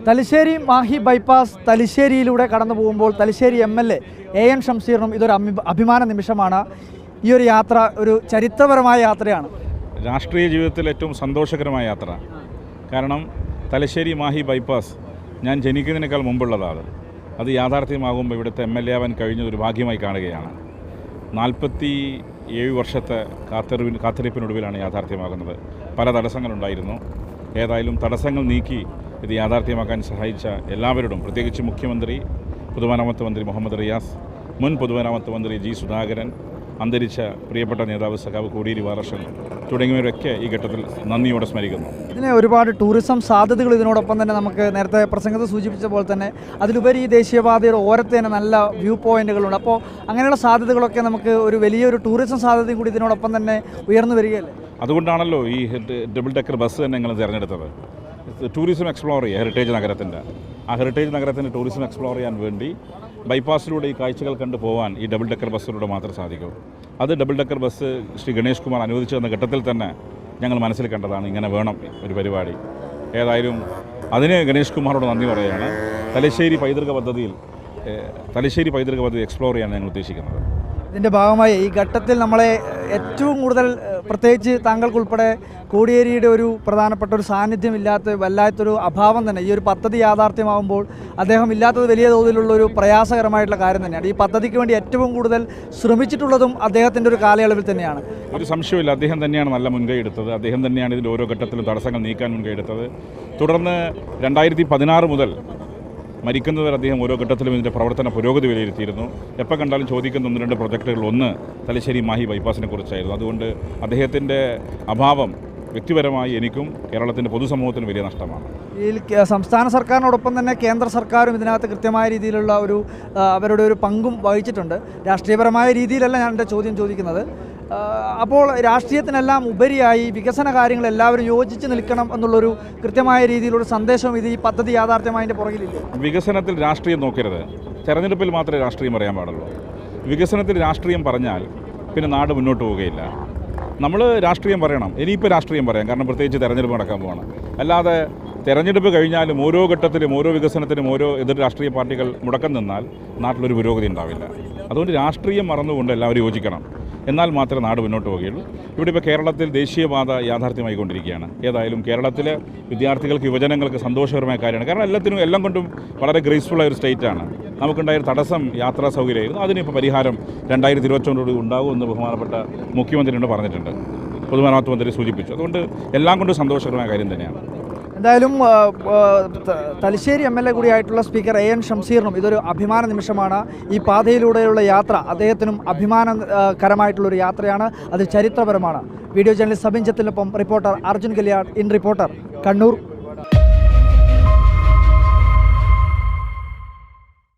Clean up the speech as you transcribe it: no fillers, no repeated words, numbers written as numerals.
Thalassery Mahe bypass തലശ്ശേരിയിലൂടെ കടന്നു പോകുമ്പോൾ Thalassery MLA AN ഷംസീറിനും ഇതൊരു അഭിമാന നിമിഷമാണ്. ഈ ഒരു യാത്ര ഒരു ചരിത്രപരമായ യാത്രയാണ്. രാഷ്ട്രീയ ജീവിതത്തിൽ ഏറ്റവും സന്തോഷകരമായ യാത്ര. കാരണം തലശ്ശേരി മാഹി ബൈപ്പാസ് ഞാൻ ജനിക്കുന്നതിനേക്കാൾ മുമ്പുള്ളതാണ്. അത് യാഥാർത്ഥ്യമാകുമ്പോൾ ഇവിടുത്തെ MLA ആവാൻ കഴിഞ്ഞതൊരു ഭാഗ്യമായി കാണുകയാണ്. 47 വർഷത്തെ കാത്തിരിപ്പിനൊടുവിലാണ് യാഥാർത്ഥ്യമാകുന്നത്. പല തടസ്സങ്ങളുണ്ടായിരുന്നു. ഏതായാലും തടസ്സങ്ങൾ നീക്കി ഇത് യാഥാർത്ഥ്യമാക്കാൻ സഹായിച്ച എല്ലാവരോടും, പ്രത്യേകിച്ച് മുഖ്യമന്ത്രി, പൊതുമരാമത്ത് മന്ത്രി മുഹമ്മദ് റിയാസ്, മുൻ പൊതുമരാമത്ത് മന്ത്രി G. സുധാകരൻ, അന്തരിച്ച പ്രിയപ്പെട്ട നേതാവ് സഖാവ് കോടിയേരി ബാലകൃഷ്ണൻ തുടങ്ങിയവരൊക്കെ ഈ ഘട്ടത്തിൽ നന്ദിയോടെ സ്മരിക്കുന്നു. ഇതിന് ഒരുപാട് ടൂറിസം സാധ്യതകൾ ഇതിനോടൊപ്പം തന്നെ നമുക്ക് നേരത്തെ പ്രസംഗത്തിൽ സൂചിപ്പിച്ച പോലെ തന്നെ അതിലുപരി ഈ ദേശീയപാതയുടെ ഓരത്ത് തന്നെ നല്ല വ്യൂ പോയിന്റുകളുണ്ട്. അപ്പോൾ അങ്ങനെയുള്ള സാധ്യതകളൊക്കെ നമുക്ക് ഒരു വലിയൊരു ടൂറിസം സാധ്യതയും കൂടി ഇതിനോടൊപ്പം തന്നെ ഉയർന്നു വരികയല്ലേ. അതുകൊണ്ടാണല്ലോ ഈ ഡബിൾ ഡെക്കർ ബസ് തന്നെ ഞങ്ങൾ തിരഞ്ഞെടുത്തത്. ടൂറിസം എക്സ്പ്ലോർ ചെയ്യുക ഹെറിറ്റേജ് നഗരത്തിൻ്റെ. ആ ഹെറിറ്റേജ് നഗരത്തിൻ്റെ ടൂറിസം എക്സ്പ്ലോർ ചെയ്യാൻ വേണ്ടി ബൈപ്പാസിലൂടെ ഈ കാഴ്ചകൾ കണ്ടുപോകാൻ ഈ ഡബിൾ ഡെക്കർ ബസ്സിലൂടെ മാത്രമേ സാധിക്കൂ. അത് double decker bus Shri Ganesh Kumar അനുവദിച്ചു തന്ന ഘട്ടത്തിൽ തന്നെ ഞങ്ങൾ മനസ്സിൽ കണ്ടതാണ് ഇങ്ങനെ വേണം ഒരു പരിപാടി. ഏതായാലും അതിന് ഗണേഷ് കുമാറോട് നന്ദി പറയുകയാണ്. തലശ്ശേരി പൈതൃക പദ്ധതി എക്സ്പ്ലോർ ചെയ്യാൻ ഞങ്ങൾ ഉദ്ദേശിക്കുന്നത്. ഇതിൻ്റെ ഭാഗമായി ഈ ഘട്ടത്തിൽ നമ്മളെ ഏറ്റവും കൂടുതൽ പ്രത്യേകിച്ച് താങ്കൾക്കുൾപ്പെടെ കോടിയേരിയുടെ ഒരു പ്രധാനപ്പെട്ട ഒരു സാന്നിധ്യം വല്ലാത്തൊരു അഭാവം തന്നെ ഈ ഒരു പദ്ധതി യാഥാർത്ഥ്യമാകുമ്പോൾ അദ്ദേഹം ഇല്ലാത്തത് വലിയ തോതിലുള്ള ഒരു പ്രയാസകരമായിട്ടുള്ള കാര്യം തന്നെയാണ്. ഈ പദ്ധതിക്ക് വേണ്ടി ഏറ്റവും കൂടുതൽ ശ്രമിച്ചിട്ടുള്ളതും അദ്ദേഹത്തിൻ്റെ ഒരു കാലയളവിൽ തന്നെയാണ്. ഒരു സംശയമില്ല, അദ്ദേഹം തന്നെയാണ് നല്ല മുൻകൈ എടുത്തത്. അദ്ദേഹം തന്നെയാണ് ഇതിൻ്റെ ഓരോ ഘട്ടത്തിലും തടസ്സങ്ങൾ നീക്കാൻ മുൻകൈ എടുത്തത്. തുടർന്ന് 2016 മുതൽ മരിക്കുന്നവർ അദ്ദേഹം ഓരോ ഘട്ടത്തിലും ഇതിൻ്റെ പ്രവർത്തന പുരോഗതി വിലയിരുത്തിയിരുന്നു. എപ്പോൾ കണ്ടാലും ചോദിക്കുന്ന 1-2 പ്രൊജക്റ്റുകൾ, ഒന്ന് തലശ്ശേരി മാഹി ബൈപ്പാസിനെ കുറിച്ചായിരുന്നു. അതുകൊണ്ട് അദ്ദേഹത്തിൻ്റെ അഭാവം വ്യക്തിപരമായി എനിക്കും കേരളത്തിൻ്റെ പൊതുസമൂഹത്തിന് വലിയ നഷ്ടമാണ്. ഈ സംസ്ഥാന സർക്കാരിനോടൊപ്പം തന്നെ കേന്ദ്ര സർക്കാരും ഇതിനകത്ത് കൃത്യമായ രീതിയിലുള്ള അവരുടെ ഒരു പങ്കും വഹിച്ചിട്ടുണ്ട്. രാഷ്ട്രീയപരമായ രീതിയിലല്ല ഞാൻ എൻ്റെ ചോദ്യം ചോദിക്കുന്നത്. അപ്പോൾ രാഷ്ട്രീയത്തിനെല്ലാം ഉപരിയായി വികസന കാര്യങ്ങൾ എല്ലാവരും യോജിച്ച് നിൽക്കണം എന്നുള്ളൊരു കൃത്യമായ രീതിയിലുള്ള സന്ദേശം ഇത് ഈ പദ്ധതി യാഥാർത്ഥ്യമായതിൻ്റെ പുറകിലില്ല. വികസനത്തിൽ രാഷ്ട്രീയം നോക്കരുത്. തെരഞ്ഞെടുപ്പിൽ മാത്രമേ രാഷ്ട്രീയം പറയാൻ പാടുള്ളൂ. വികസനത്തിൽ രാഷ്ട്രീയം പറഞ്ഞാൽ പിന്നെ നാട് മുന്നോട്ട് പോവുകയില്ല. നമ്മൾ രാഷ്ട്രീയം പറയണം. ഇനിയിപ്പോൾ രാഷ്ട്രീയം പറയാം, കാരണം പ്രത്യേകിച്ച് തെരഞ്ഞെടുപ്പ് നടക്കാൻ പോവാണ്. അല്ലാതെ തെരഞ്ഞെടുപ്പ് കഴിഞ്ഞാലും ഓരോ ഘട്ടത്തിലും ഓരോ വികസനത്തിനും ഓരോ എതിർ രാഷ്ട്രീയ പാർട്ടികൾ മുടക്കം നിന്നാൽ നാട്ടിലൊരു പുരോഗതി ഉണ്ടാവില്ല. അതുകൊണ്ട് രാഷ്ട്രീയം മറന്നുകൊണ്ട് എല്ലാവരും യോജിക്കണം. എന്നാൽ മാത്രമേ നാട് മുന്നോട്ട് പോവുകയുള്ളൂ. ഇവിടെ ഇപ്പോൾ കേരളത്തിൽ ദേശീയപാത യാഥാർത്ഥ്യമായിക്കൊണ്ടിരിക്കുകയാണ്. ഏതായാലും കേരളത്തിലെ വിദ്യാർത്ഥികൾക്ക്, യുവജനങ്ങൾക്ക് സന്തോഷകരമായ കാര്യമാണ്. കാരണം എല്ലാം കൊണ്ടും വളരെ ഗ്രേസ്ഫുള്ളായ ഒരു സ്റ്റേറ്റാണ്. നമുക്കുണ്ടായൊരു തടസ്സം യാത്രാ സൗകര്യമായിരുന്നു. അതിനിപ്പോൾ പരിഹാരം 2021 ഉണ്ടാകുമെന്ന് ബഹുമാനപ്പെട്ട മുഖ്യമന്ത്രിയോട് പറഞ്ഞിട്ടുണ്ട്, പൊതുമരാമത്ത് മന്ത്രി സൂചിപ്പിച്ചു. അതുകൊണ്ട് എല്ലാം കൊണ്ടും സന്തോഷകരമായ കാര്യം തന്നെയാണ്. എന്തായാലും തലശ്ശേരി MLA കൂടിയായിട്ടുള്ള സ്പീക്കർ AN ഷംസീറിനും ഇതൊരു അഭിമാന നിമിഷമാണ്. ഈ പാതയിലൂടെയുള്ള യാത്ര അദ്ദേഹത്തിനും അഭിമാനകരമായിട്ടുള്ളൊരു യാത്രയാണ്. അത് ചരിത്രപരമാണ്. വീഡിയോ ജേർണലിസ്റ്റ് സബിൻ ജത്തിനൊപ്പം reporter Arjun Kalyan, in reporter, Kannur.